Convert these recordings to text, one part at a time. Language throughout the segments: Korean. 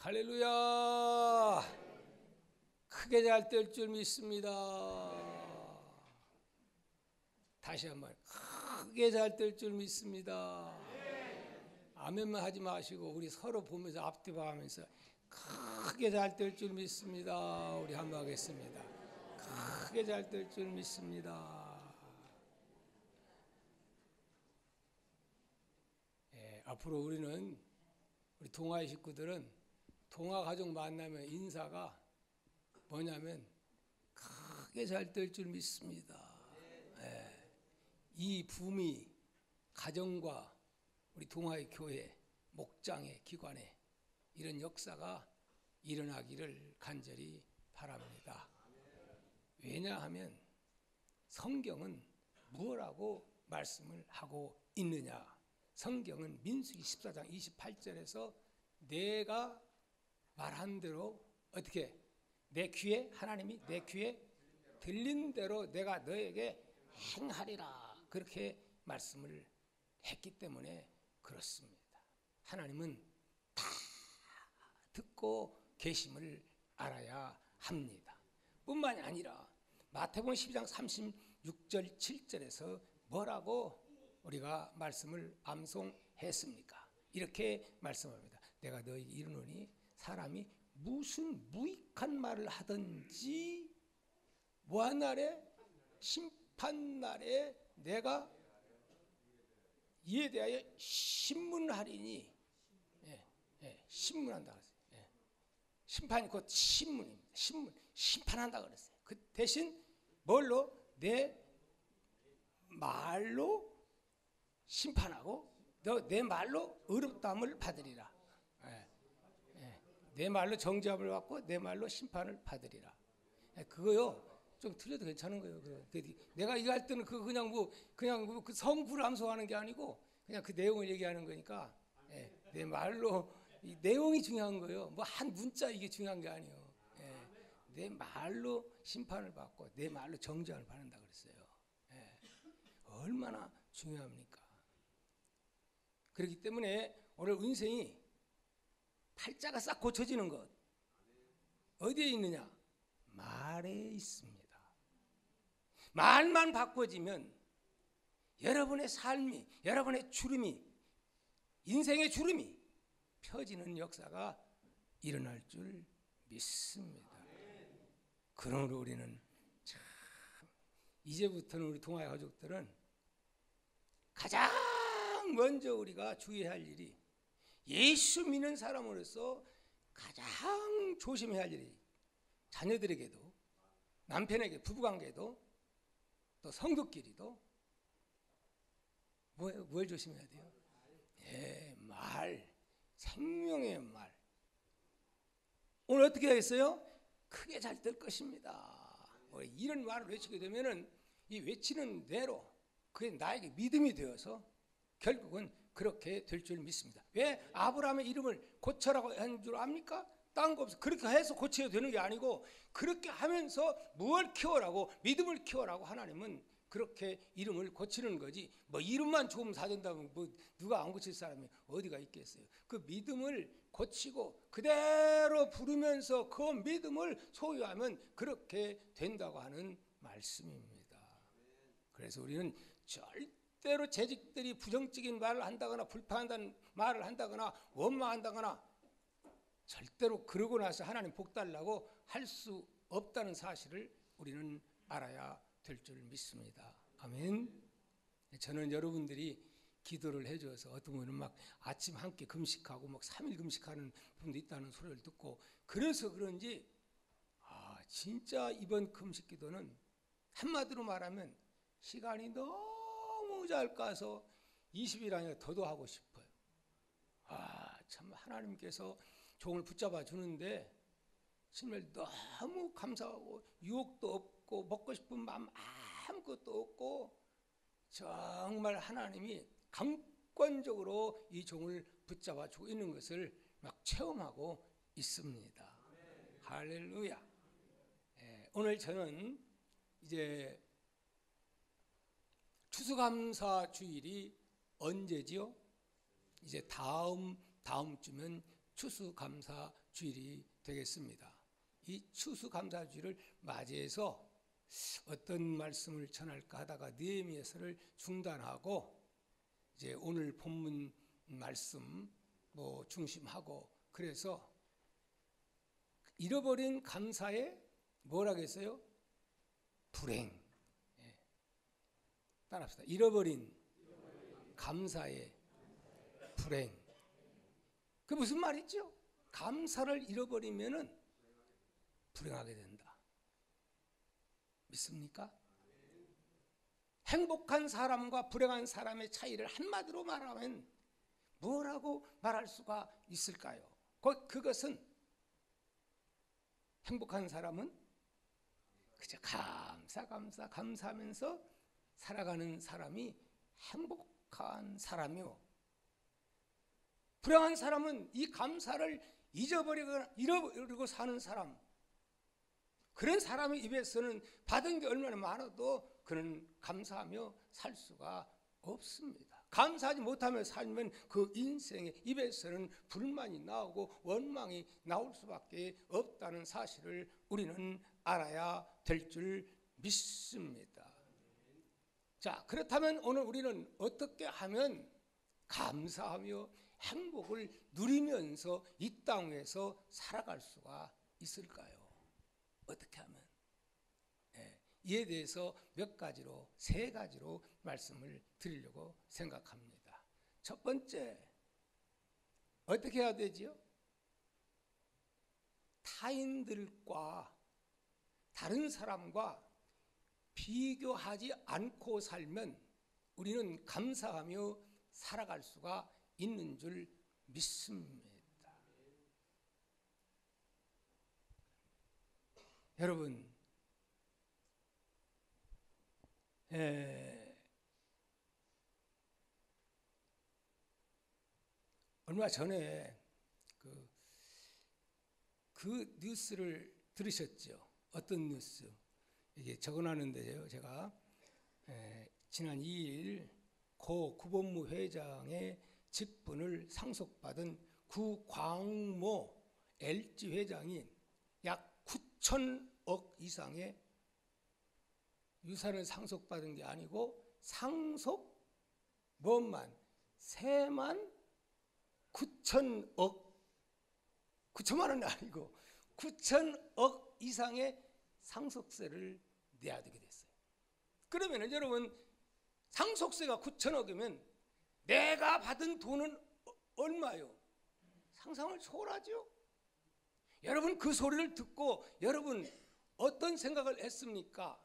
할렐루야. 크게 잘 될 줄 믿습니다. 다시 한번 크게 잘 될 줄 믿습니다. 아멘만 하지 마시고 우리 서로 보면서 앞뒤 봐가면서 크게 잘 될 줄 믿습니다. 우리 한번 하겠습니다. 크게 잘 될 줄 믿습니다. 앞으로 우리는 우리 동아의 식구들은 동아 가족 만나면 인사가 뭐냐면 크게 잘 될 줄 믿습니다. 이 붐이 가정과 우리 동아의 교회, 목장의 기관에 이런 역사가 일어나기를 간절히 바랍니다. 왜냐하면 성경은 무엇라고 말씀을 하고 있느냐? 성경은 민수기 14장 28절에서 내가 말한 대로 어떻게 내 귀에 하나님이 내 귀에 들린 대로 내가 너에게 행하리라 그렇게 말씀을 했기 때문에 그렇습니다. 하나님은 다 듣고 계심을 알아야 합니다. 뿐만이 아니라 마태복음 12장 36절 7절에서 뭐라고 우리가 말씀을 암송했습니까? 이렇게 말씀합니다. 내가 너에게 이르노니 사람이 무슨 무익한 말을 하든지 뭐한 날에 심판날에 내가 이에 대하여 신문하리니 신문한다 그랬어요. 심판이 곧 신문입니다. 심판한다 그랬어요. 그 대신 뭘로? 내 말로 심판하고 너 내 말로 의롭다함을 받으리라. 내 말로 정죄함을 받고 내 말로 심판을 받으리라. 그거요 좀 틀려도 괜찮은 거예요. 내가 이거 할 때는 그냥 그 성구를 암송하는 게 아니고 그냥 그 내용을 얘기하는 거니까 내 말로 이 내용이 중요한 거예요. 뭐 한 문자 이게 중요한 게 아니에요. 내 말로 심판을 받고 내 말로 정죄함을 받는다 그랬어요. 얼마나 중요합니까? 그렇기 때문에 오늘 인생이 팔자가 싹 고쳐지는 것 어디에 있느냐? 말에 있습니다. 말만 바꿔지면 여러분의 삶이 여러분의 주름이 인생의 주름이 펴지는 역사가 일어날 줄 믿습니다. 그러므로 우리는 참 이제부터는 우리 동아의 가족들은 가장 먼저 우리가 주의해야 할 일이 예수 믿는 사람으로서 가장 조심해야 할 일이 자녀들에게도 남편에게 부부관계도 또 성도끼리도 뭘 조심해야 돼요? 말, 생명의 말. 오늘 어떻게 하겠어요? 크게 잘 될 것입니다. 이런 말을 외치게 되면은 이 외치는 대로 그게 나에게 믿음이 되어서 결국은 그렇게 될 줄 믿습니다. 왜 아브라함의 이름을 고쳐라고 한 줄 압니까? 딴 거 없어. 그렇게 해서 고쳐야 되는 게 아니고 그렇게 하면서 무엇을 키워라고 믿음을 키워라고 하나님은 그렇게 이름을 고치는 거지. 뭐 이름만 좋으면 다 된다면 뭐 누가 안 고칠 사람이 어디가 있겠어요. 그 믿음을 고치고 그대로 부르면서 그 믿음을 소유하면 그렇게 된다고 하는 말씀입니다. 그래서 우리는 절대로 재직들이 부정적인 말을 한다거나 불평한다는 말을 한다거나 원망한다거나 절대로 그러고 나서 하나님 복 달라고 할 수 없다는 사실을 우리는 알아야 될 줄 믿습니다. 아멘. 저는 여러분들이 기도를 해줘서 어떤 분은 막 아침 한 끼 금식하고 막 3일 금식하는 분도 있다는 소리를 듣고 그래서 그런지 진짜 이번 금식 기도는 한마디로 말하면 시간이 너무 짧아서 20일 아니라 더도 하고 싶어요. 참 하나님께서 종을 붙잡아 주는데 정말 너무 감사하고 유혹도 없고 먹고 싶은 마음 아무것도 없고 정말 하나님이 강권적으로 이 종을 붙잡아 주고 있는 것을 막 체험하고 있습니다. 할렐루야. 오늘 저는 이제 추수감사 주일이 언제지요? 이제 다음 주면 추수감사주일이 되겠습니다. 이 추수감사주일을 맞이해서 어떤 말씀을 전할까 하다가 느헤미야서를 중단하고 이제 오늘 본문 말씀 중심하고, 그래서 잃어버린 감사에 뭐라겠어요? 불행. 따라합시다. 잃어버린 감사의 불행. 그 무슨 말이죠? 감사를 잃어버리면은 불행하게 된다. 믿습니까? 행복한 사람과 불행한 사람의 차이를 한마디로 말하면 뭐라고 말할 수가 있을까요? 그것은 행복한 사람은 그저 감사하면서 살아가는 사람이 행복한 사람이요, 불행한 사람은 이 감사를 잃어버리고 사는 사람, 그런 사람의 입에서는 받은 게 얼마나 많아도 그는 감사하며 살 수가 없습니다. 감사하지 못하며 살면 그 인생의 입에서는 불만이 나오고 원망이 나올 수밖에 없다는 사실을 우리는 알아야 될 줄 믿습니다. 자, 그렇다면 오늘 우리는 어떻게 하면 감사하며 행복을 누리면서 이 땅에서 살아갈 수가 있을까요? 어떻게 하면? 이에 대해서 세 가지로 말씀을 드리려고 생각합니다. 첫 번째, 어떻게 해야 되지요? 타인들과 다른 사람과 비교하지 않고 살면 우리는 감사하며 살아갈 수가 있는 줄 믿습니다. 여러분, 얼마 전에 그 뉴스를 들으셨죠? 어떤 뉴스? 이게 적어놨는데요. 제가 지난 2일 고 구본무 회장의 직분을 상속받은 구광모 LG 회장이 약 9천억 이상의 유산을 상속받은 게 아니고 상속 3만 9천억, 9천만 원이 아니고 9천억 이상의 상속세를 내야 되게 됐어요. 그러면 여러분, 상속세가 9천억이면 내가 받은 돈은 얼마요? 상상을 초월하죠? 여러분, 그 소리를 듣고 여러분 어떤 생각을 했습니까?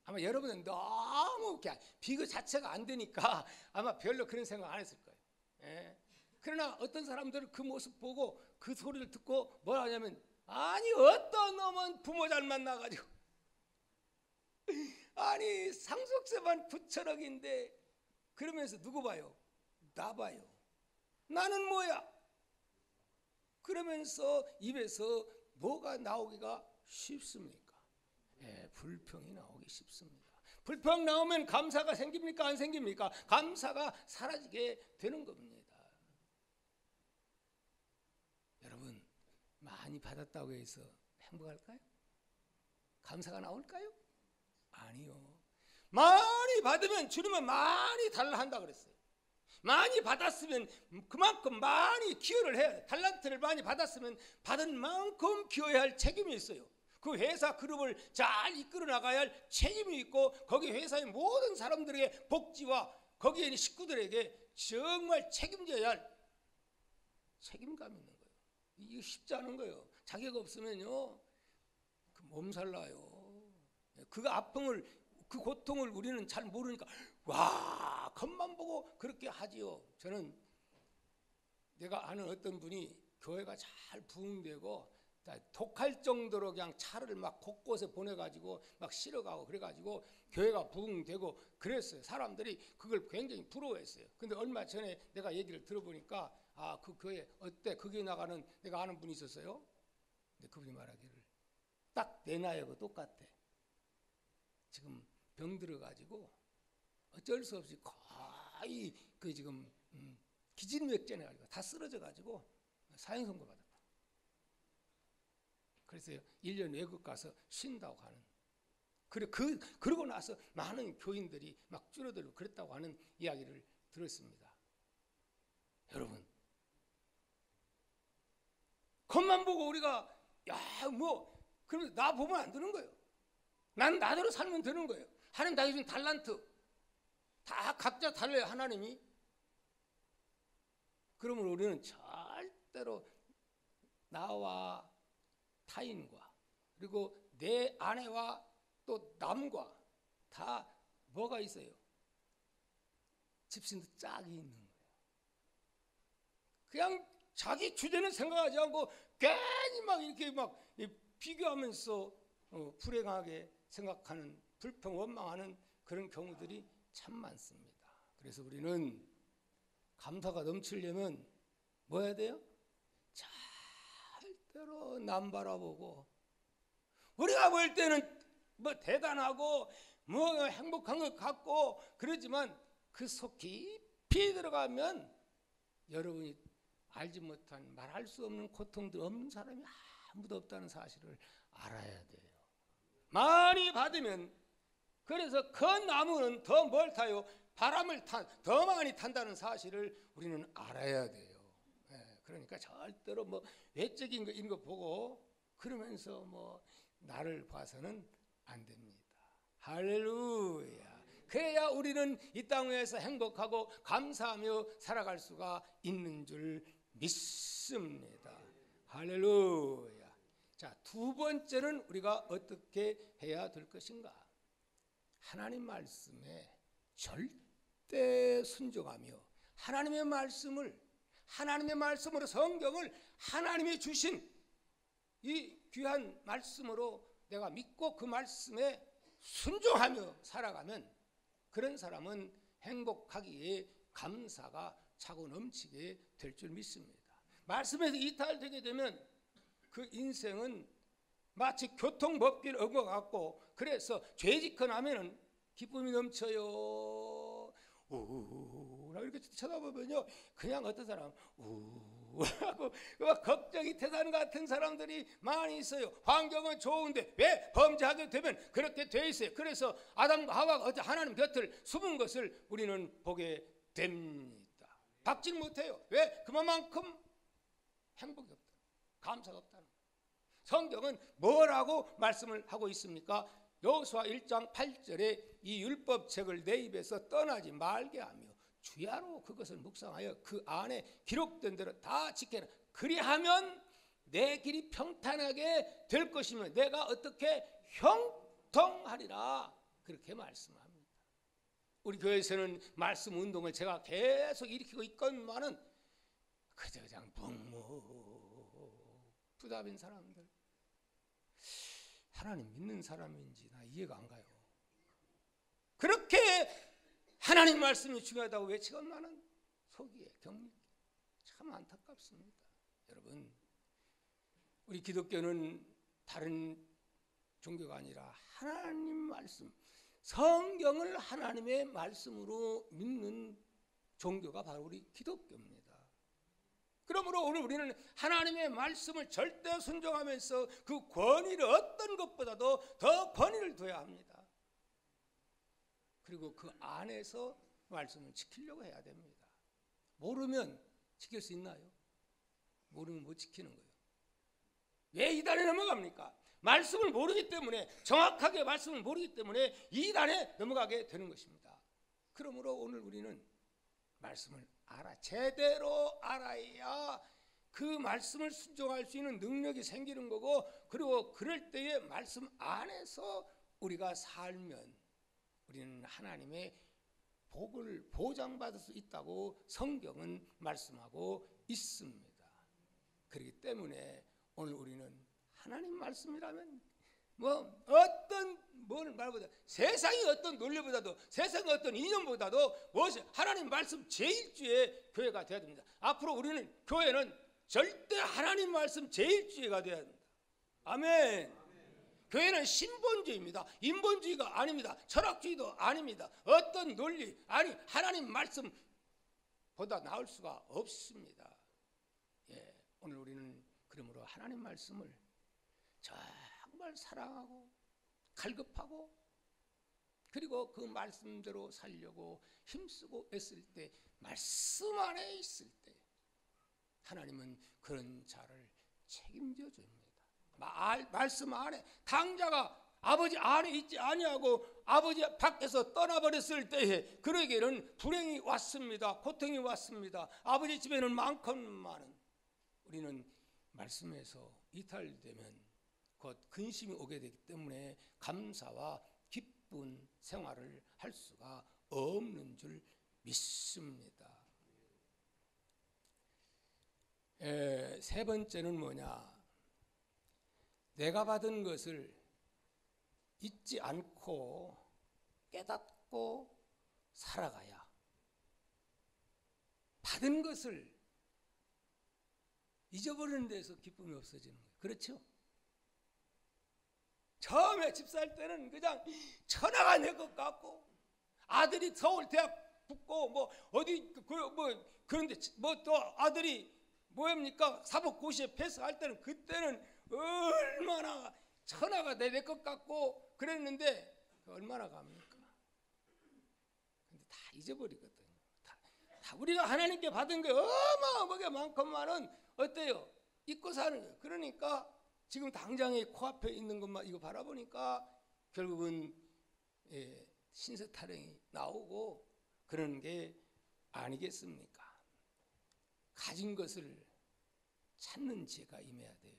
아마 여러분은 너무 비교 자체가 안 되니까 아마 별로 그런 생각 안 했을 거예요. 그러나 어떤 사람들은 그 모습 보고 그 소리를 듣고 뭐라 하냐면, 아니 어떤 놈은 부모 잘 만나가지고 아니 상속세만 9천억인데 그러면서 누구 봐요? 나 봐요. 나는 뭐야? 그러면서 입에서 뭐가 나오기가 쉽습니까? 불평이 나오기 쉽습니다. 불평 나오면 감사가 생깁니까? 안 생깁니까? 감사가 사라지게 되는 겁니다. 여러분, 많이 받았다고 해서 행복할까요? 감사가 나올까요? 아니요. 많이 받으면 주님은 많이 달라 한다 그랬어요. 많이 받았으면 그만큼 많이 기여를 해야 돼. 달란트를 많이 받았으면 받은 만큼 기여해야 할 책임이 있어요. 그 회사 그룹을 잘 이끌어 나가야 할 책임이 있고, 거기 회사의 모든 사람들에게 복지와 거기에 있는 식구들에게 정말 책임져야 할 책임감이 있는 거예요. 이게 쉽지 않은 거예요. 자격 없으면요, 그 몸살 나요. 그 아픔을, 그 고통을 우리는 잘 모르니까 와, 겉만 보고 그렇게 하지요. 저는 내가 아는 어떤 분이 교회가 잘 부흥되고 독할 정도로 그냥 차를 막 곳곳에 보내가지고 막 실어가고 그래가지고 교회가 부흥되고 그랬어요. 사람들이 그걸 굉장히 부러워했어요. 근데 얼마 전에 내가 얘기를 들어보니까, 아, 그 교회 어때? 그 교회 나가는 내가 아는 분이 있었어요. 근데 그분이 말하기를 딱 내 나이하고 똑같아. 지금 병 들어가지고 어쩔 수 없이 거의 그 지금 기진맥전해가지고 다 쓰러져가지고 사형 선고 받았다. 그래서 1년 외국 가서 쉰다고 하는. 그러고 나서 많은 교인들이 막 줄어들고 그랬다고 하는 이야기를 들었습니다. 여러분, 겉만 보고 우리가 그러면 나 보면 안 되는 거예요. 난 나대로 살면 되는 거예요. 하나님 다 주신 달란트 다 각자 달라요, 하나님이. 그러면 우리는 절대로 나와 타인과 그리고 내 아내와 또 남과 다 뭐가 있어요? 집신도 짝이 있는 거예요. 그냥 자기 주제는 생각하지 않고 괜히 막 이렇게 막 비교하면서 불행하게 생각하는, 불평 원망하는 그런 경우들이 참 많습니다. 그래서 우리는 감사가 넘치려면 뭐 해야 돼요? 절대로 남 바라보고, 우리가 볼 때는 뭐 대단하고 뭐 행복한 것 같고 그러지만 그 속 깊이 들어가면 여러분이 알지 못한, 말할 수 없는 고통들 없는 사람이 아무도 없다는 사실을 알아야 돼요. 많이 받으면, 그래서 그 나무는 더 뭘 타요? 바람을 더 많이 탄다는 사실을 우리는 알아야 돼요. 그러니까 절대로 뭐 외적인 거 이런 거 보고 그러면서 뭐 나를 봐서는 안 됩니다. 할렐루야. 그래야 우리는 이 땅 위에서 행복하고 감사하며 살아갈 수가 있는 줄 믿습니다. 할렐루야. 자, 두 번째는 우리가 어떻게 해야 될 것인가? 하나님 말씀에 절대 순종하며 하나님의 말씀으로 성경을 하나님이 주신 이 귀한 말씀으로 내가 믿고 그 말씀에 순종하며 살아가면 그런 사람은 행복하기에 감사가 차고 넘치게 될 줄 믿습니다. 말씀에서 이탈되게 되면 그 인생은 마치 교통법규를 어긴 것 같고, 그래서 죄짓고 나면은 기쁨이 넘쳐요. 우나 이렇게 쳐다보면요, 그냥 어떤 사람 하고 걱정이 태산 같은 사람들이 많이 있어요. 환경은 좋은데 왜 범죄하게 되면 그렇게 돼 있어요. 그래서 아담과 하와가 어째 하나님 곁을 숨은 것을 우리는 보게 됩니다. 박질 못해요. 왜? 그만큼 행복이 없다, 감사가 없다는 거예요. 성경은 뭐라고 말씀을 하고 있습니까? 여호수아 1장 8절에 이 율법책을 내 입에서 떠나지 말게 하며 주야로 그것을 묵상하여 그 안에 기록된 대로 다 지켜라. 그리하면 내 길이 평탄하게 될 것이며 내가 어떻게 형통하리라. 그렇게 말씀합니다. 우리 교회에서는 말씀 운동을 제가 계속 일으키고 있건만은 그저 그냥 부답인 사람들, 하나님 믿는 사람인지 나 이해가 안 가요. 그렇게 하나님 말씀이 중요하다고 외치건만은 속이에 경미, 참 안타깝습니다. 여러분, 우리 기독교는 다른 종교가 아니라 하나님 말씀, 성경을 하나님의 말씀으로 믿는 종교가 바로 우리 기독교입니다. 그러므로 오늘 우리는 하나님의 말씀을 절대 순종하면서 그 권위를 어떤 것보다도 더 권위를 둬야 합니다. 그리고 그 안에서 말씀을 지키려고 해야 됩니다. 모르면 지킬 수 있나요? 모르면 못 지키는 거예요. 왜 이단에 넘어갑니까? 말씀을 모르기 때문에, 정확하게 말씀을 모르기 때문에 이단에 넘어가게 되는 것입니다. 그러므로 오늘 우리는 말씀을 제대로 알아야 그 말씀을 순종할 수 있는 능력이 생기는 거고, 그리고 그럴 때에 말씀 안에서 우리가 살면 우리는 하나님의 복을 보장받을 수 있다고 성경은 말씀하고 있습니다. 그렇기 때문에 오늘 우리는 하나님 말씀이라면 뭘 말보다, 세상의 어떤 논리보다도, 세상의 어떤 이념보다도 무엇이 하나님 말씀 제1주의 교회가 되어야 됩니다. 앞으로 우리는 교회는 절대 하나님 말씀 제1주의가 되어야 합니다. 아멘. 교회는 신본주의입니다. 인본주의가 아닙니다. 철학주의도 아닙니다. 어떤 논리, 아니 하나님 말씀보다 나을 수가 없습니다. 오늘 우리는 그러므로 하나님 말씀을 정말 사랑하고 갈급하고 그리고 그 말씀대로 살려고 힘쓰고 애쓸 때, 말씀 안에 있을 때 하나님은 그런 자를 책임져 줍니다. 말씀 안에, 당자가 아버지 안에 있지 아니하고 아버지 밖에서 떠나버렸을 때에 그에게는 불행이 왔습니다. 고통이 왔습니다. 아버지 집에는 많건 우리는 말씀에서 이탈되면 곧 근심이 오게 되기 때문에 감사와 기쁜 생활을 할 수가 없는 줄 믿습니다. 세 번째는 뭐냐? 내가 받은 것을 잊지 않고 깨닫고 살아가야 받은 것을 잊어버리는 데서 기쁨이 없어지는 거예요. 그렇죠? 처음에 집 살 때는 그냥 천하가 내 것 같고 아들이 서울 대학 붙고 뭐 어디 그런데 뭐 또 아들이 뭐합니까? 사법고시에 패스할 때는 그때는 얼마나 천하가 내 것 같고 그랬는데 얼마나 갑니까? 근데 다 잊어버리거든요. 다 우리가 하나님께 받은 게 어마어마하게 많건만은 어때요? 잊고 사는 거예요. 그러니까 지금 당장에 코앞에 있는 것만 이거 바라보니까 결국은 신세 타령이 나오고 그러는 게 아니겠습니까? 가진 것을 찾는 지혜가 임해야 돼요.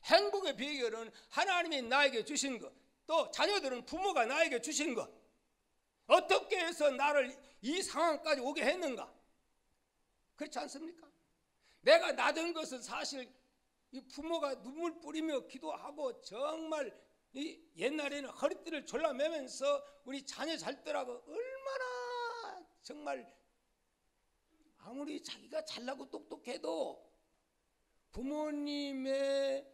행복의 비결은 하나님이 나에게 주신 것, 또 자녀들은 부모가 나에게 주신 것, 어떻게 해서 나를 이 상황까지 오게 했는가? 그렇지 않습니까? 내가 낳은 것은 사실 이 부모가 눈물 뿌리며 기도하고 정말 이 옛날에는 허리띠를 졸라매면서 우리 자녀 잘 때라고 얼마나 정말 아무리 자기가 잘나고 똑똑해도 부모님의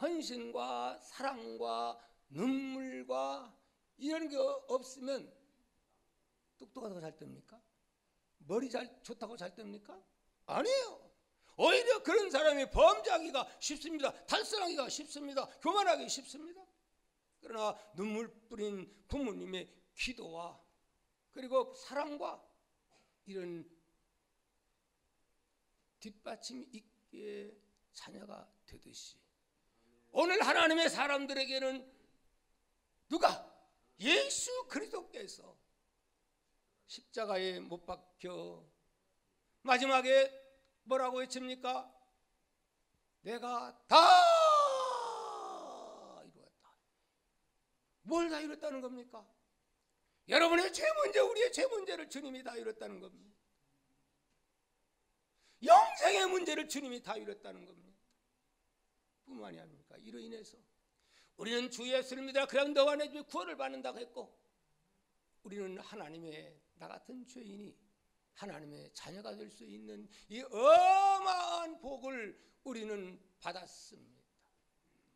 헌신과 사랑과 눈물과 이런 게 없으면 똑똑하다고 잘 됩니까? 머리 잘 좋다고 잘 됩니까? 아니에요. 오히려 그런 사람이 범죄하기가 쉽습니다. 탈선하기가 쉽습니다. 교만하기 쉽습니다. 그러나 눈물 뿌린 부모님의 기도와 그리고 사랑과 이런 뒷받침이 있기에 자녀가 되듯이 오늘 하나님의 사람들에게는 누가? 예수 그리스도께서 십자가에 못 박혀 마지막에 뭐라고 외칩니까? 내가 다 이루었다. 뭘 다 이뤘다는 겁니까? 여러분의 죄 문제, 우리의 죄 문제를 주님이 다 이뤘다는 겁니다. 영생의 문제를 주님이 다 이뤘다는 겁니다. 뿐만이 아닙니까? 이로 인해서 우리는 주 예수를 믿으라 그럼 너와 내 집에 구원을 받는다고 했고 우리는 하나님의 나 같은 죄인이 하나님의 자녀가 될 수 있는 이 어마어마한 복을 우리는 받았습니다.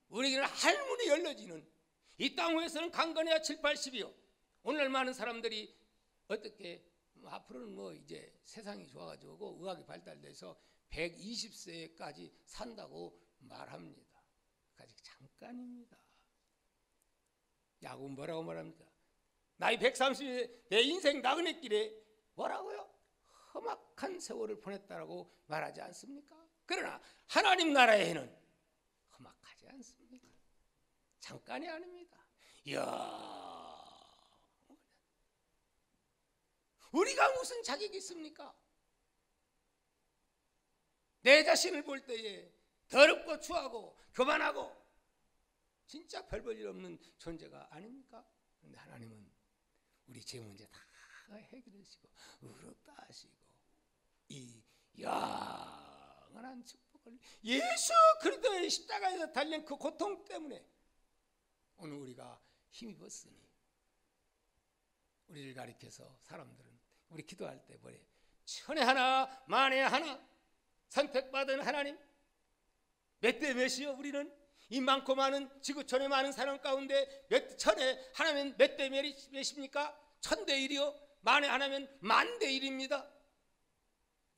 우리에게는 할문이 열려지는 이 땅 위에서는 강건해야 7, 80이요. 오늘 많은 사람들이 어떻게 앞으로는 뭐 이제 세상이 좋아가지고 의학이 발달돼서 120세까지 산다고 말합니다. 아직 잠깐입니다. 야구 뭐라고 말합니까? 나이 130에 내 인생 나그네 길에 뭐라고요? 험악한 세월을 보냈다라고 말하지 않습니까? 그러나 하나님 나라에는 험악하지 않습니다. 잠깐이 아닙니다. 이야, 우리가 무슨 자격이 있습니까? 내 자신을 볼 때에 더럽고 추하고 교만하고 진짜 별 볼 일 없는 존재가 아닙니까? 그런데 하나님은 우리 죄 문제 다 해결하시고 의롭다 하시고 이 영원한 축복을 예수 그리스도의 십자가에서 달린 그 고통 때문에 오늘 우리가 힘입었으니 우리를 가리켜서 사람들은 우리 기도할 때 뭐래? 천에 하나 만에 하나 선택받은 하나님 몇 대 몇이요? 우리는 이 많고 많은 지구촌에 많은 사람 가운데 몇 천에 하나면 몇 대 몇입니까? 1000대 1이요? 만에 하나면 10,000대 1입니다.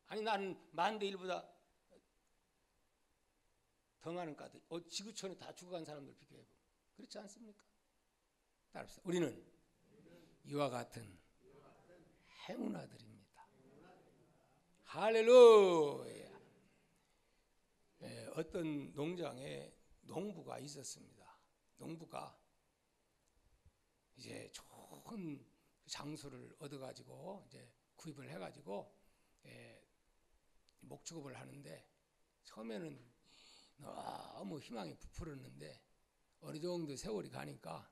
아니 나는 10,000대 1보다 병하는 까들, 지구촌에 다 죽어간 사람들 비교해보면 그렇지 않습니까? 따라합시다. 우리는 이와 같은 행운아들입니다. 할렐루야. 어떤 농장에 농부가 있었습니다. 농부가 이제 좋은 장소를 얻어가지고 이제 구입을 해가지고 목축업을 하는데 처음에는 너무 희망이 부풀었는데 어느 정도 세월이 가니까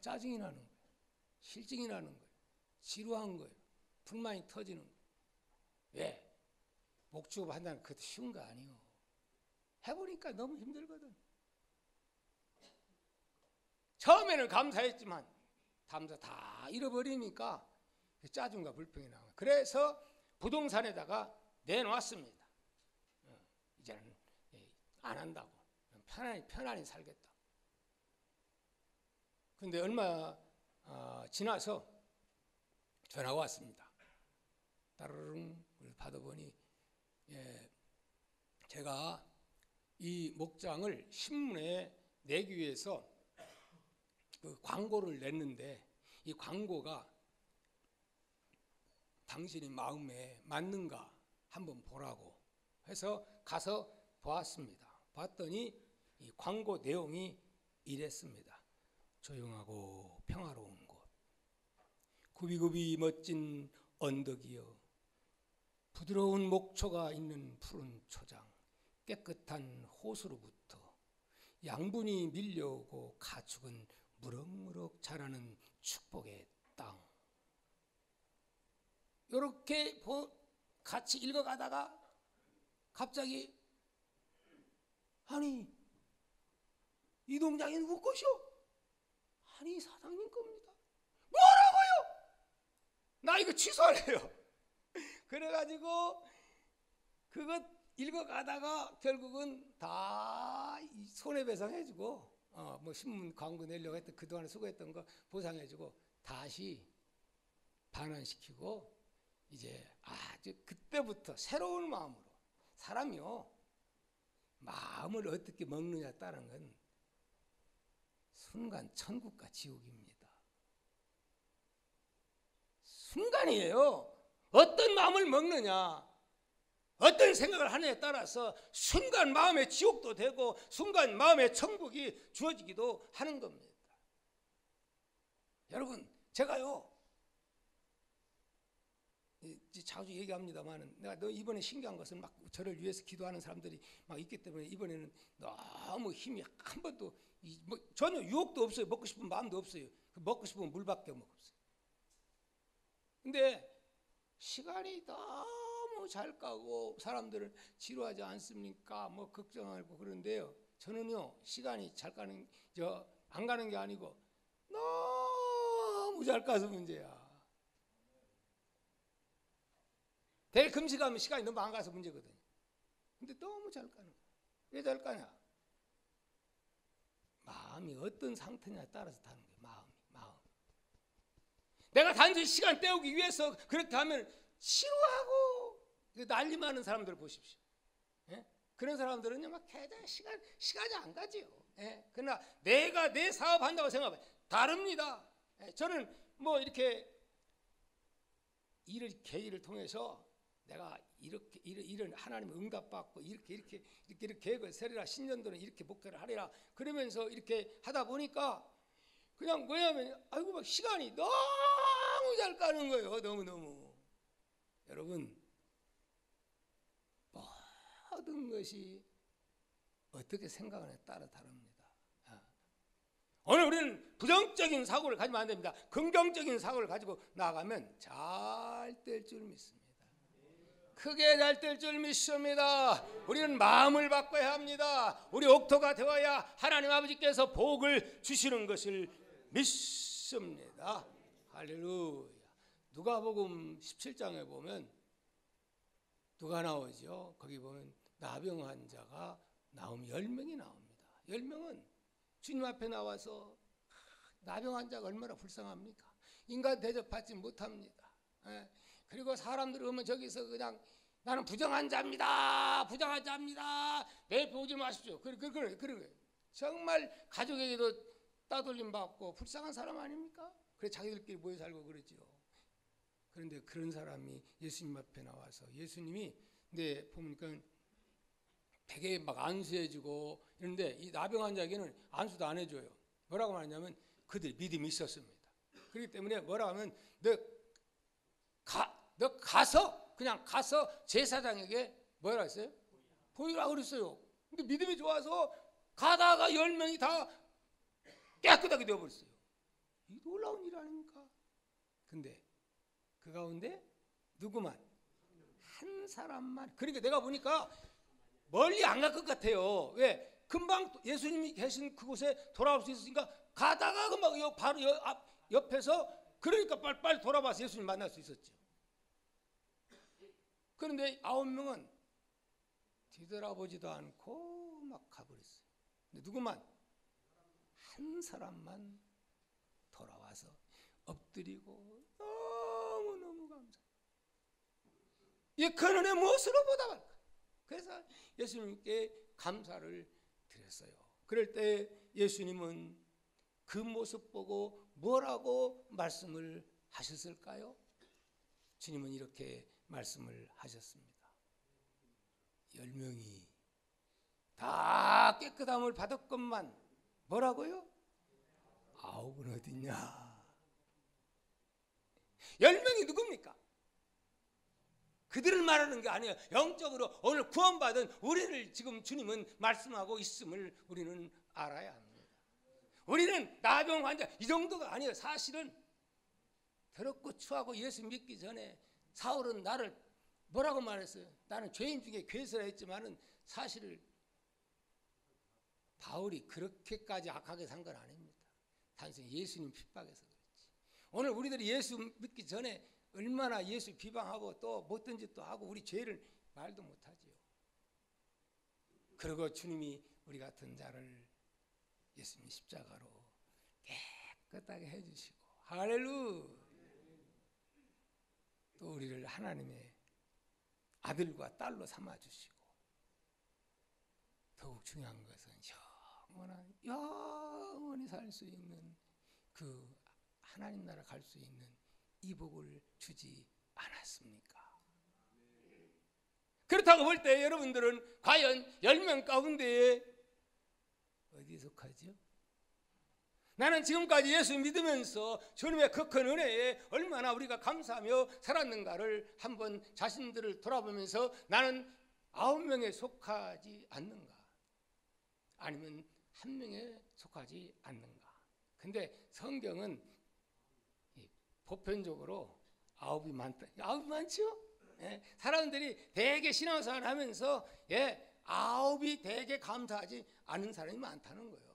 짜증이 나는 거예요. 실증이 나는 거예요. 지루한 거예요. 불만이 터지는 거예요. 왜? 목축업 한다는 게 그것도 쉬운 거 아니에요. 해보니까 너무 힘들거든. 처음에는 감사했지만 다음서 다 잃어버리니까 짜증과 불평이 나와요. 그래서 부동산에다가 내놓았습니다. 이제는 안 한다고. 편안히 살겠다. 그런데 얼마 지나서 전화가 왔습니다. 따르릉 받아보니 제가 이 목장을 신문에 내기 위해서 그 광고를 냈는데 이 광고가 당신의 마음에 맞는가 한번 보라고 해서 가서 보았습니다. 봤더니 이 광고 내용이 이랬습니다. 조용하고 평화로운 곳, 굽이굽이 멋진 언덕이여, 부드러운 목초가 있는 푸른 초장, 깨끗한 호수로부터 양분이 밀려오고 가축은 무럭무럭 자라는 축복의 땅. 이렇게 같이 읽어가다가 갑자기 아니 이 농장이 누구 것이오? 아니 사장님 겁니다. 뭐라고요? 나 이거 취소하래요. 그래가지고 그것 읽어가다가 결국은 다 손해배상해주고 뭐 신문 광고 내려고 했던 그동안 수고했던 거 보상해주고 다시 반환시키고 이제 아주 그때부터 새로운 마음으로 사람이요 마음을 어떻게 먹느냐에 따른 건 순간 천국과 지옥입니다. 순간이에요. 어떤 마음을 먹느냐 어떤 생각을 하느냐에 따라서 순간 마음의 지옥도 되고 순간 마음의 천국이 주어지기도 하는 겁니다. 여러분 제가요 자주 얘기합니다만 내가 너 이번에 신기한 것은 막 저를 위해서 기도하는 사람들이 막 있기 때문에 이번에는 너무 힘이 한 번도 뭐 전혀 유혹도 없어요. 먹고 싶은 마음도 없어요. 먹고 싶으면 물밖에 없어요. 근데 시간이 너무 잘 가고 사람들은 지루하지 않습니까? 뭐 걱정하고 그런데요. 저는요 시간이 잘 가는 안 가는 게 아니고 너무 잘 가서 문제야. 대금식하면 시간이 너무 안 가서 문제거든요. 근데 너무 잘 가는 거야. 왜 잘 가냐? 마음이 어떤 상태냐에 따라서 다른 거예요. 마음. 내가 단순히 시간 때우기 위해서 그렇게 하면 지루하고 난리 많은 사람들 보십시오. 예? 그런 사람들은요 막 계속 시간이 안 가지요. 예? 그러나 내가 내 사업한다고 생각하면 다릅니다. 예? 저는 뭐 이렇게 계기를 통해서 내가 이렇게 이런 하나님의 응답받고 이렇게 계획을 세리라 신년도는 이렇게 목표를 하리라 그러면서 이렇게 하다 보니까 그냥 뭐냐면 아이고 막 시간이 너무 잘 가는 거예요. 너무 여러분 모든 것이 어떻게 생각하느냐에 따라 다릅니다. 오늘 우리는 부정적인 사고를 가지면 안 됩니다. 긍정적인 사고를 가지고 나아가면 잘 될 줄 믿습니다. 크게 잘 될 줄 믿습니다. 우리는 마음을 바꿔야 합니다. 우리 옥토가 되어야 하나님 아버지께서 복을 주시는 것을 믿습니다. 할렐루야. 누가복음 17장에 보면 누가 나오죠? 거기 보면 나병 환자가 나오면 10명이 나옵니다. 10명은 주님 앞에 나와서 나병 환자가 얼마나 불쌍합니까? 인간 대접받지 못합니다. 그리고 사람들 오면 저기서 그냥 나는 부정한 자입니다. 부정한 자입니다. 매일 오지 마십시오. 그래. 정말 가족에게도 따돌림 받고 불쌍한 사람 아닙니까? 그래 자기들끼리 모여 살고 그러지요. 그런데 그런 사람이 예수님 앞에 나와서 예수님이 근데 보니까 되게 막 안수해주고 이런데 이 나병 환자에게는 안수도 안 해줘요. 뭐라고 말하냐면 그들이 믿음이 있었습니다. 그렇기 때문에 뭐라고 하면 너 가서 그냥 가서 제사장에게 뭐라 했어요? 보이라 그랬어요. 근데 믿음이 좋아서 가다가 10명이 다 깨끗하게 되어버렸어요. 이 놀라운 일 아닙니까? 근데 그 가운데 누구만? 한 사람만. 그러니까 내가 보니까 멀리 안 갈 것 같아요. 왜? 금방 예수님이 계신 그곳에 돌아올 수 있으니까 가다가 금방 바로 옆에서 그러니까 빨리 돌아와서 예수님 만날 수 있었죠. 그런데 9명은 뒤돌아보지도 않고 막 가버렸어요. 근데 누구만? 한 사람만 돌아와서 엎드리고 너무너무 감사해요. 이 큰 은혜 무엇으로 보답할까? 그래서 예수님께 감사를 드렸어요. 그럴 때 예수님은 그 모습 보고 뭐라고 말씀을 하셨을까요? 주님은 이렇게 말씀을 하셨습니다. 10명이 다 깨끗함을 받았건만 뭐라고요? 9은 어딨냐? 10명이 누굽니까? 그들을 말하는 게 아니에요. 영적으로 오늘 구원받은 우리를 지금 주님은 말씀하고 있음을 우리는 알아야 합니다. 우리는 나병 환자 이 정도가 아니에요. 사실은 더럽고 추하고 예수 믿기 전에 사울은 나를 뭐라고 말했어요? 나는 죄인 중에 괴수라 했지만은 사실을 바울이 그렇게까지 악하게 산 건 아닙니다. 단순히 예수님 핍박해서 그렇지. 오늘 우리들이 예수 믿기 전에 얼마나 예수 비방하고 또 못된 짓도 하고 우리 죄를 말도 못하지요. 그리고 주님이 우리 같은 자를 예수님 십자가로 깨끗하게 해주시고 할렐루야. 또 우리를 하나님의 아들과 딸로 삼아주시고 더욱 중요한 것은 영원히 살 수 있는 그 하나님 나라 갈 수 있는 이 복을 주지 않았습니까? 그렇다고 볼 때 여러분들은 과연 10명 가운데에 어디에 속하죠? 나는 지금까지 예수 믿으면서 주님의 그 큰 은혜에 얼마나 우리가 감사하며 살았는가를 한번 자신들을 돌아보면서 나는 9명에 속하지 않는가? 아니면 1명에 속하지 않는가? 근데 성경은 보편적으로 9이 많다. 9이 많죠? 예, 사람들이 대개 신앙생활을 하면서 9이 대개 감사하지 않는 사람이 많다는 거예요.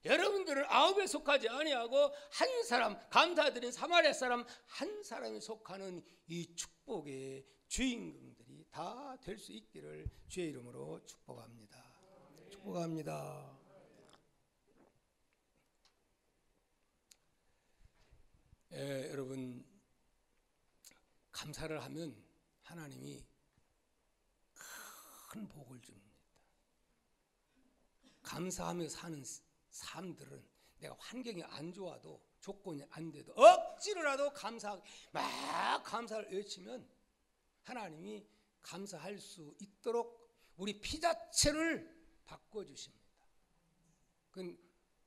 여러분들은 9에 속하지 아니하고 한 사람 감사드린 사마리아 사람 한 사람이 속하는 이 축복의 주인공들이 다 될 수 있기를 주의 이름으로 축복합니다. 축복합니다. 여러분 감사를 하면 하나님이 큰 복을 줍니다. 감사하며 사는 삶들은 내가 환경이 안 좋아도 조건이 안 돼도 억지로라도 막 감사를 외치면 하나님이 감사할 수 있도록 우리 피자체를 바꿔주십니다. 그건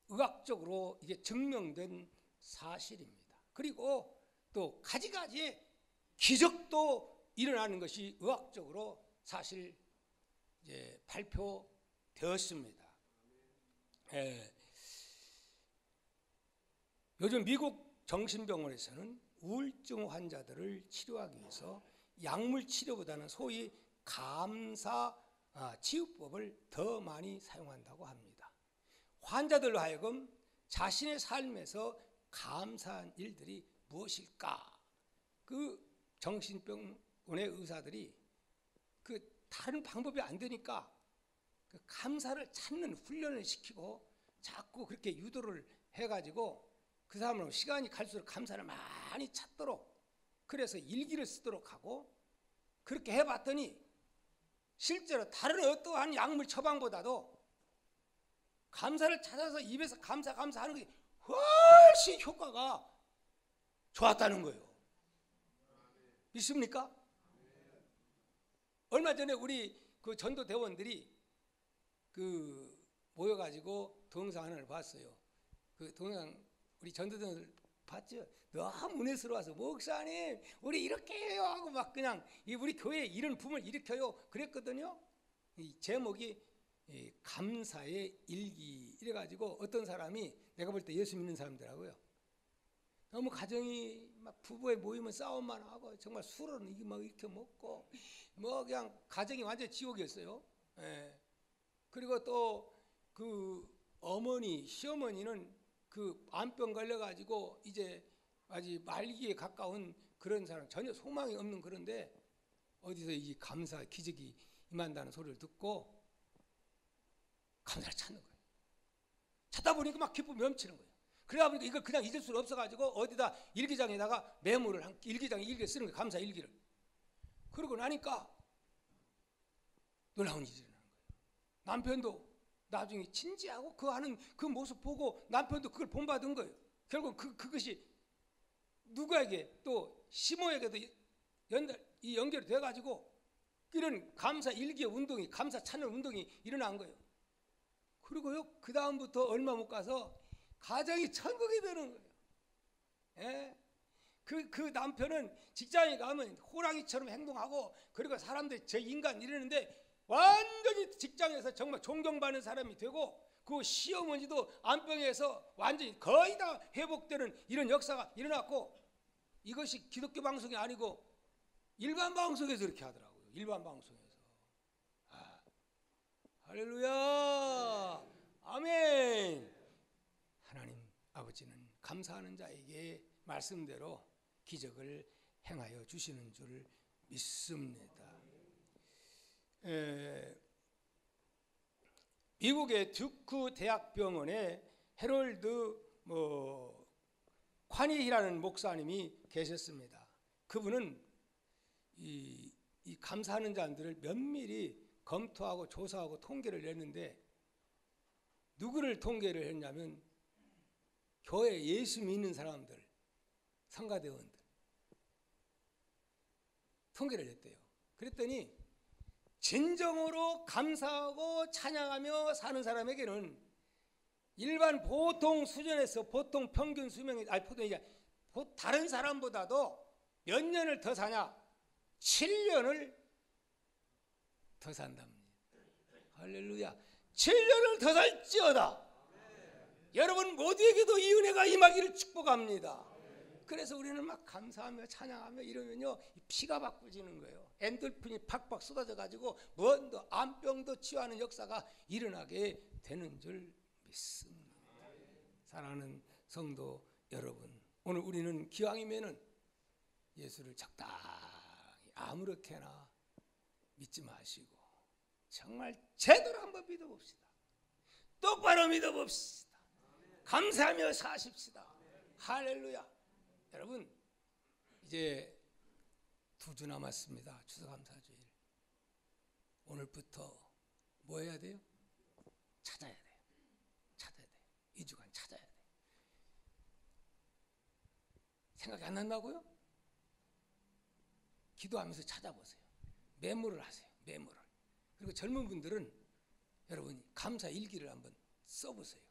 의학적으로 이게 증명된 사실입니다. 그리고 또 가지가지의 기적도 일어나는 것이 의학적으로 사실 이제 발표되었습니다. 요즘 미국 정신병원에서는 우울증 환자들을 치료하기 위해서 약물 치료보다는 소위 감사 치유법을 더 많이 사용한다고 합니다. 환자들로 하여금 자신의 삶에서 감사한 일들이 무엇일까? 그 정신병원의 의사들이 그 다른 방법이 안 되니까 그 감사를 찾는 훈련을 시키고 자꾸 그렇게 유도를 해가지고 그 사람은 시간이 갈수록 감사를 많이 찾도록 그래서 일기를 쓰도록 하고 그렇게 해봤더니 실제로 다른 어떠한 약물 처방보다도 감사를 찾아서 입에서 감사하는 것이 훨씬 효과가 좋았다는 거예요. 믿습니까? 얼마 전에 우리 그 전도 대원들이 그 모여가지고 동영상 하나를 봤어요. 그 동영상 우리 전도대원들 봤죠? 너무 은혜스러워서 목사님 우리 이렇게 해요 하고 막 그냥 우리 교회에 이런 붐을 일으켜요 그랬거든요. 이 제목이 감사의 일기 이래가지고 어떤 사람이 내가 볼 때 예수 믿는 사람들하고요 너무 가정이 막 부부의 모이면 싸움만 하고 정말 술은 이게 막 이렇게 먹고 뭐 그냥 가정이 완전 지옥이었어요. 예. 그리고 또 그 어머니 시어머니는 그 암병 걸려가지고 이제 아직 말기에 가까운 그런 사람 전혀 소망이 없는 그런데 어디서 이 감사 기적이 임한다는 소리를 듣고 감사를 찾는 거예요. 찾다 보니까 막 기쁨이 넘치는 거예요. 그러다 보니까 이걸 그냥 잊을 수는 없어가지고 어디다 일기장에다가 메모를 일기장에 일기를 쓰는 거예요. 감사 일기를. 그러고 나니까 놀라운 일이 일어나는 거예요. 남편도 나중에 진지하고 그 하는 그 모습 보고 남편도 그걸 본받은 거예요. 결국 그것이 누구에게 또 시모에게도 연결이 돼가지고 이런 감사 일기의 운동이 감사 찾는 운동이 일어난 거예요. 그리고요 그 다음부터 얼마 못 가서 가정이 천국이 되는 거예요. 예? 그 남편은 직장에 가면 호랑이처럼 행동하고 그리고 사람들이 저 인간 이러는데 완전히 직장에서 정말 존경받는 사람이 되고 그 시어머니도 암병에서 완전히 거의 다 회복되는 이런 역사가 일어났고 이것이 기독교 방송이 아니고 일반 방송에서 이렇게 하더라고요. 일반 방송에서. 할렐루야 아멘. 하나님 아버지는 감사하는 자에게 말씀대로 기적을 행하여 주시는 줄 믿습니다. 미국의 듀크 대학병원에 헤럴드 콰니히라는 목사님이 계셨습니다. 그분은 이 감사하는 자들을 면밀히 검토하고 조사하고 통계를 냈는데 누구를 통계를 했냐면 교회 예수 믿는 사람들, 성가대원들 통계를 냈대요. 그랬더니 진정으로 감사하고 찬양하며 사는 사람에게는 일반 보통 수준에서 보통 평균 수명이 다른 사람보다도 몇 년을 더 사냐? 7년을 더 산답니다. 할렐루야. 7년을 더 살지어다. 여러분 모두에게도 이 은혜가 임하기를 축복합니다. 그래서 우리는 막 감사하며 찬양하며 이러면요 피가 바꾸지는 거예요. 엔돌핀이 팍팍 쏟아져 가지고 뭔도 암병도 치유하는 역사가 일어나게 되는 줄 믿습니다. 사랑하는 성도 여러분, 오늘 우리는 기왕이면은 예수를 적당히 아무렇게나 믿지 마시고 정말 제대로 한번 믿어봅시다. 똑바로 믿어봅시다. 감사하며 사십시다. 할렐루야. 여러분 이제 2주 남았습니다. 추수감사주일. 오늘부터 뭐 해야 돼요? 찾아야 돼요. 찾아야 돼요. 2주간 찾아야 돼요. 생각이 안 난다고요? 기도하면서 찾아보세요. 메모를 하세요. 메모를. 그리고 젊은 분들은 여러분 감사 일기를 한번 써보세요.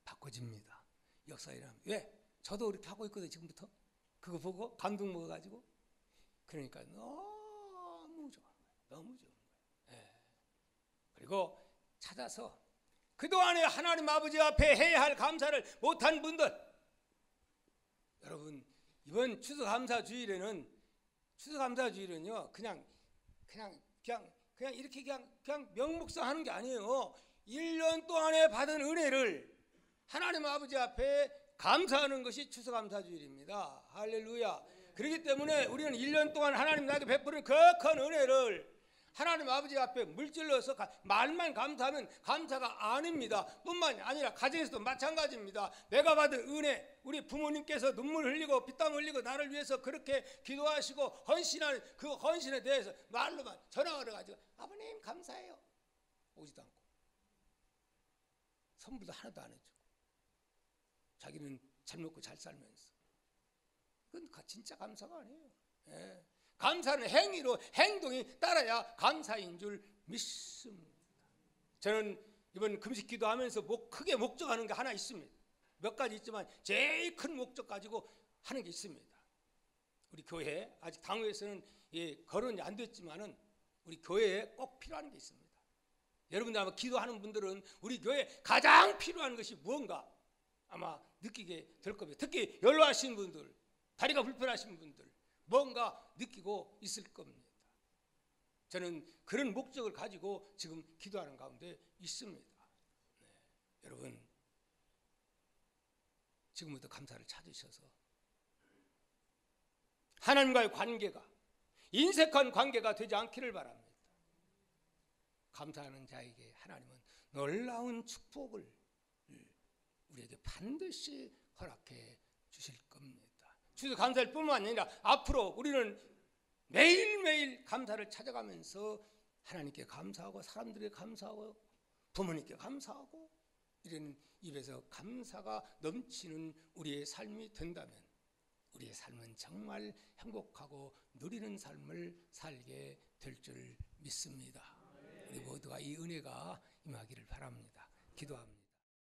바꿔집니다. 역사 일어나면. 왜? 저도 그렇게 하고 있거든요. 지금부터. 그거 보고 감동 먹어가지고. 그러니까 너무 좋은 거예요. 너무 좋은 거예요. 예. 그리고 찾아서 그동안에 하나님 아버지 앞에 해야 할 감사를 못한 분들, 여러분 이번 추수감사주일에는요 그냥 이렇게 그냥 명목상 하는 게 아니에요. 1년 동안에 받은 은혜를 하나님 아버지 앞에 감사하는 것이 추수감사주일입니다. 할렐루야. 그렇기 때문에 우리는 1년 동안 하나님 나에게 베푸는 그 큰 은혜를 하나님 아버지 앞에 물질러서 말만 감사하면 감사가 아닙니다. 뿐만이 아니라 가정에서도 마찬가지입니다. 내가 받은 은혜, 우리 부모님께서 눈물 흘리고 피땀 흘리고 나를 위해서 그렇게 기도하시고 헌신하는 그 헌신에 대해서 말로만 전화를 가지고 아버님 감사해요 오지도 않고 선물도 하나도 안 해주고 자기는 잘 먹고 잘 살면서 그건 진짜 감사가 아니에요. 예. 감사는 행위로 행동이 따라야 감사인 줄 믿습니다. 저는 이번 금식 기도하면서 크게 목적하는 게 하나 있습니다. 몇 가지 있지만 제일 큰 목적 가지고 하는 게 있습니다. 우리 교회 아직 당회에서는 거론이 안 됐지만은 우리 교회에 꼭 필요한 게 있습니다. 여러분들 아마 기도하는 분들은 우리 교회에 가장 필요한 것이 무언가 아마 느끼게 될 겁니다. 특히 연로하신 분들, 다리가 불편하신 분들 뭔가 느끼고 있을 겁니다. 저는 그런 목적을 가지고 지금 기도하는 가운데 있습니다. 네. 여러분 지금부터 감사를 찾으셔서 하나님과의 관계가 인색한 관계가 되지 않기를 바랍니다. 감사하는 자에게 하나님은 놀라운 축복을 우리에게 반드시 허락해 주실 겁니다. 주도 감사할 뿐만 아니라 앞으로 우리는 매일매일 감사를 찾아가면서 하나님께 감사하고 사람들에게 감사하고 부모님께 감사하고 이런 입에서 감사가 넘치는 우리의 삶이 된다면 우리의 삶은 정말 행복하고 누리는 삶을 살게 될 줄 믿습니다. 우리 모두가 이 은혜가 임하기를 바랍니다. 기도합니다.